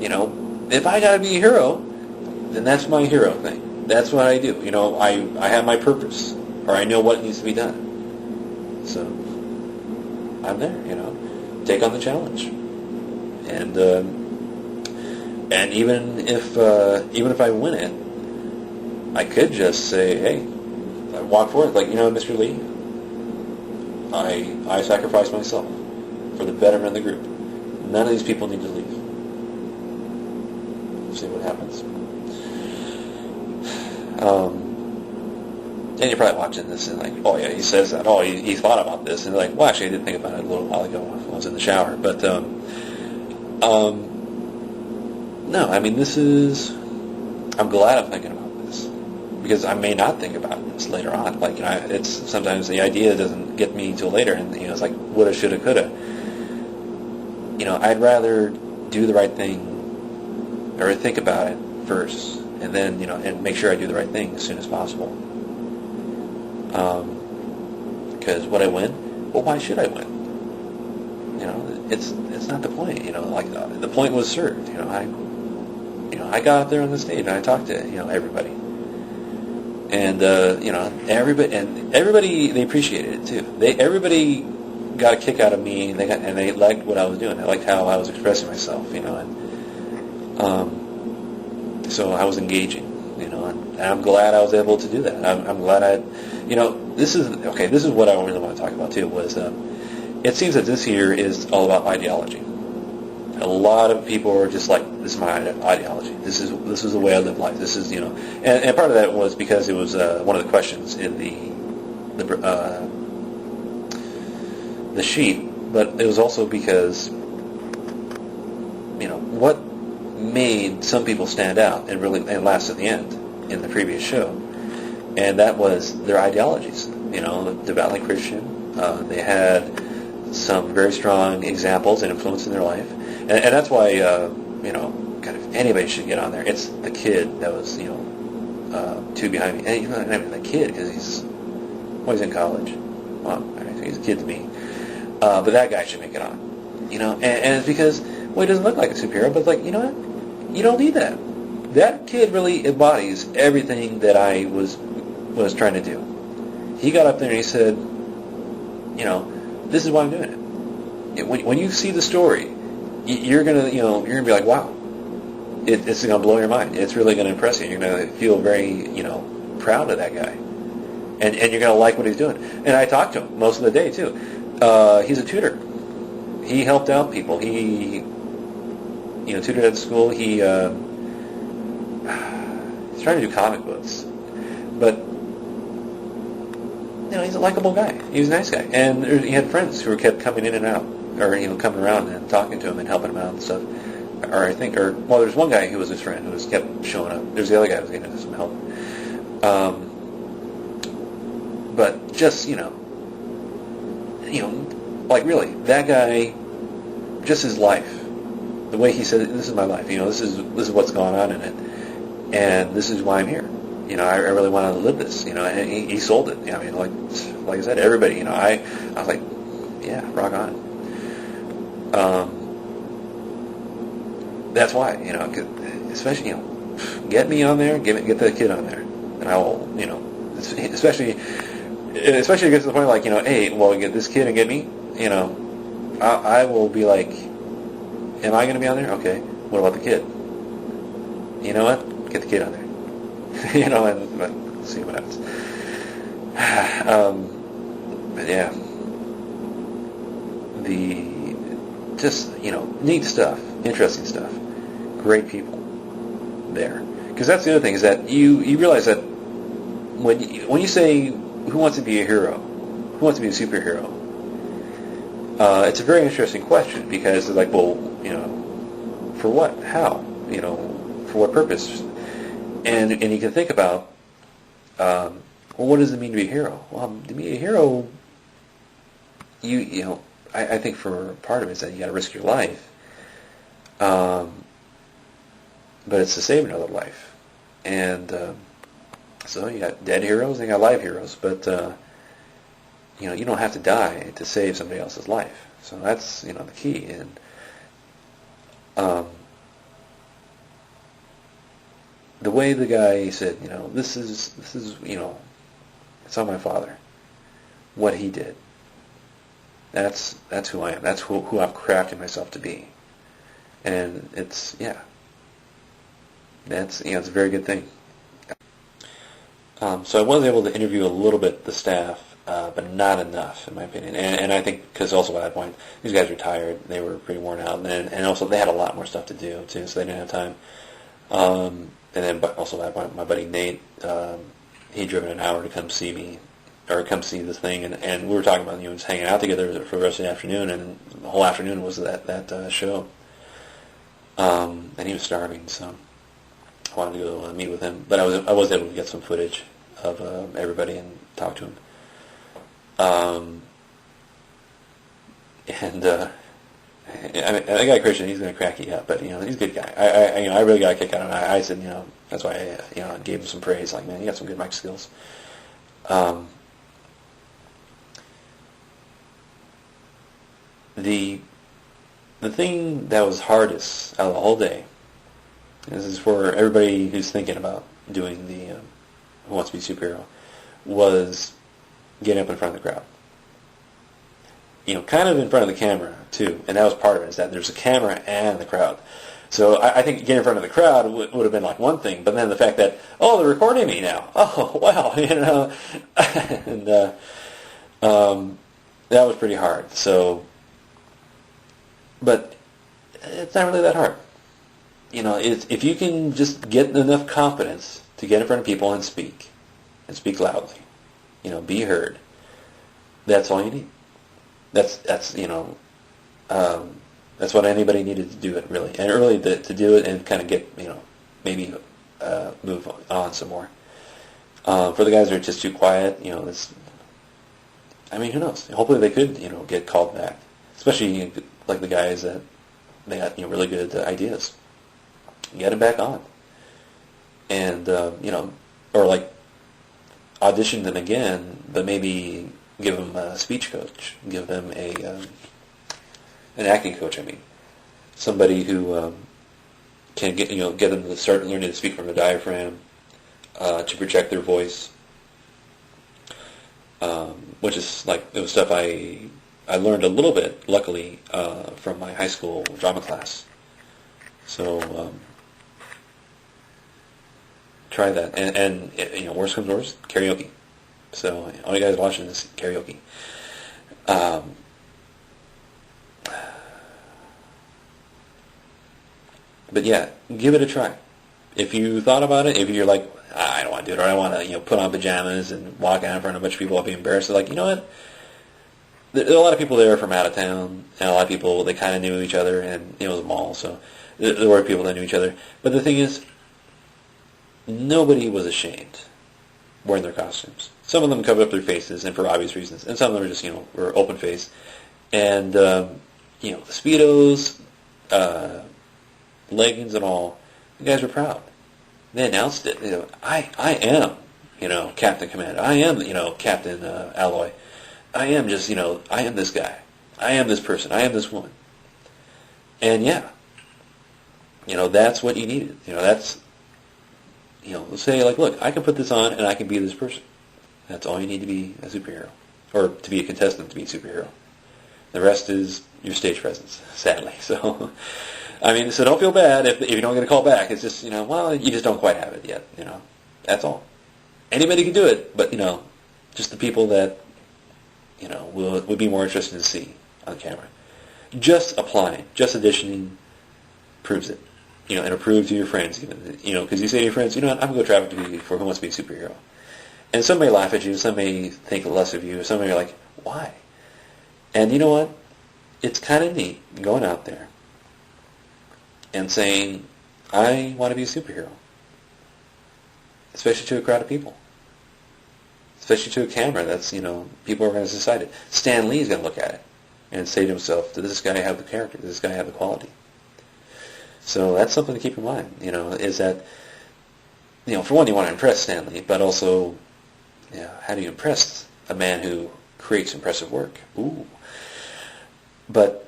You know, if I got to be a hero, then that's my hero thing. That's what I do. You know, I have my purpose, or I know what needs to be done. So I'm there. You know, take on the challenge, and even if I win it, I could just say, hey, I walk forward like, you know, Mr. Lee, I sacrifice myself for the betterment of the group. None of these people need to leave. See what happens. And you're probably watching this and like, oh yeah, he says that. Oh, he thought about this, and like, well, actually, I did think about it a little while ago when I was in the shower. But no, I mean, I'm glad I'm thinking about this because I may not think about this later on. Like, you know, it's sometimes the idea doesn't get me till later, and you know, it's like woulda, shoulda, coulda. You know, I'd rather do the right thing or think about it first, and then, you know, and make sure I do the right thing as soon as possible. Because would I win? Well, why should I win? You know, it's not the point. You know, like the point was served. You know, I got up there on the stage and I talked to, you know, everybody, and you know, everybody they appreciated it too. Everybody got a kick out of me. And they liked what I was doing. They liked how I was expressing myself. You know, and so I was engaging. You know, and I'm glad I was able to do that. I'm glad you know, this is what I really want to talk about too, was it seems that this year is all about ideology. A lot of people are just like, this is my ideology. This is the way I live life. This is, you know, and part of that was because it was one of the questions in the sheet, but it was also because, you know, what made some people stand out and last at the end in the previous show, and that was their ideologies. You know, devoutly Christian. They had some very strong examples and influence in their life, and that's why you know, kind of anybody should get on there. It's the kid that was, you know, two behind me, and you know, not even the kid because he's in college. Well, I think he's a kid to me, but that guy should make it on. You know, and it's because, well, he doesn't look like a superhero, but like, you know what? You don't need that. That kid really embodies everything that I was trying to do. He got up there and he said, you know, this is why I'm doing it. When you see the story, you're gonna be like, wow, it's gonna blow your mind. It's really gonna impress you. You're gonna feel very, you know, proud of that guy, and you're gonna like what he's doing. And I talked to him most of the day too. He's a tutor. He helped out people. He, you know, tutored at the school. He's trying to do comic books, but you know, he's a likable guy. He was a nice guy, and he had friends who kept coming in and out, or you know, coming around and talking to him and helping him out and stuff. Well, there's one guy who was his friend who kept showing up. There's the other guy who was getting into some help. But just you know, like really, that guy, just his life, the way he said, "This is my life. You know, this is what's going on in it, and this is why I'm here." You know, I really wanted to live this. You know, and he sold it. You know, I mean, like I said, everybody. You know, I was like, yeah, rock on. That's why, you know, especially, you know, get me on there, get the kid on there, and I will, you know, especially it gets to the point like, you know, hey, well, get this kid and get me. You know, I will be like, am I going to be on there? Okay. What about the kid? You know what? Get the kid on there. You know, and let's see what happens. But yeah, just, you know, neat stuff, interesting stuff, great people there. Because that's the other thing, is that you realize that when you say, who wants to be a hero? Who wants to be a superhero? It's a very interesting question, because they're like, well, you know, for what? How? You know, for what purpose? And you can think about, well, what does it mean to be a hero? Well, to be a hero, you know, I think for part of it is that you got to risk your life, but it's to save another life. And so you got dead heroes and you got live heroes, but you know, you don't have to die to save somebody else's life. So that's, you know, the key. And the way the guy said, this is, it's on my father, what he did. That's who I am. That's who I've crafted myself to be. And it's it's a very good thing. So I was able to interview a little bit the staff, but not enough, in my opinion. And I think because also at that point, these guys were tired. They were pretty worn out. And also they had a lot more stuff to do, too, so they didn't have time. And then also at that point, my buddy Nate, he'd driven an hour to come see me, or come see this thing. And we were talking about, just hanging out together for the rest of the afternoon. And the whole afternoon was that show. And he was starving, so I wanted to go meet with him. But I was able to get some footage of everybody and talk to him. I got a Christian. He's going to crack you up, but he's a good guy. I really got a kick out of it. I said, that's why I gave him some praise. Like, man, you got some good mic skills. The thing that was hardest out of the whole day, this is for everybody who's thinking about doing the Who Wants to Be a Superhero, was getting up in front of the crowd. Kind of in front of the camera, too. And that was part of it, is that there's a camera and the crowd. So I think getting in front of the crowd would have been like one thing, but then the fact that, they're recording me now. Oh, wow. And that was pretty hard. So, but it's not really that hard. If you can just get enough confidence to get in front of people and speak loudly, be heard, that's all you need. That's what anybody needed to do it, really. And really to do it and kind of get, maybe move on some more. For the guys that are just too quiet, who knows? Hopefully they could, get called back. Especially like the guys that they got, really good ideas. Get them back on. And, or like audition them again, but maybe give them a speech coach, give them an acting coach. Somebody who can get them to start learning to speak from the diaphragm, to project their voice, which is it was stuff I learned a little bit, luckily, from my high school drama class. So try that, and worst comes to worst, karaoke. So all you guys watching is karaoke. But yeah, give it a try. If you thought about it, if you're like, I don't want to do it, or I want to put on pajamas and walk out in front of a bunch of people, I'll be embarrassed. Like, you know what? There are a lot of people there from out of town, and a lot of people, they kind of knew each other, and it was a mall, so there were people that knew each other. But the thing is, nobody was ashamed wearing their costumes. Some of them covered up their faces, and for obvious reasons, and some of them were just, were open-faced. And, the Speedos, leggings and all, the guys were proud. They announced it. I am, Captain Commando. I am, Captain Alloy. I am just, I am this guy. I am this person. I am this woman. And yeah, that's what you needed. That's, say like, look, I can put this on and I can be this person. That's all you need to be a superhero, or to be a contestant to be a superhero. The rest is your stage presence, sadly. So, so don't feel bad if you don't get a call back. It's just, you just don't quite have it yet. That's all. Anybody can do it, but just the people that would be more interested to see on camera. Just applying, just auditioning proves it. And it'll prove to your friends, because you say to your friends, I'm going to go travel to for Who Wants to Be a Superhero. And some may laugh at you, some may think less of you, some may be like, why? And you know what? It's kind of neat going out there and saying, I want to be a superhero. Especially to a crowd of people. Especially to a camera that's, people are going to decide it. Stan Lee's going to look at it and say to himself, does this guy have the character? Does this guy have the quality? So that's something to keep in mind, is that, for one, you want to impress Stan Lee, but also, how do you impress a man who creates impressive work? Ooh. But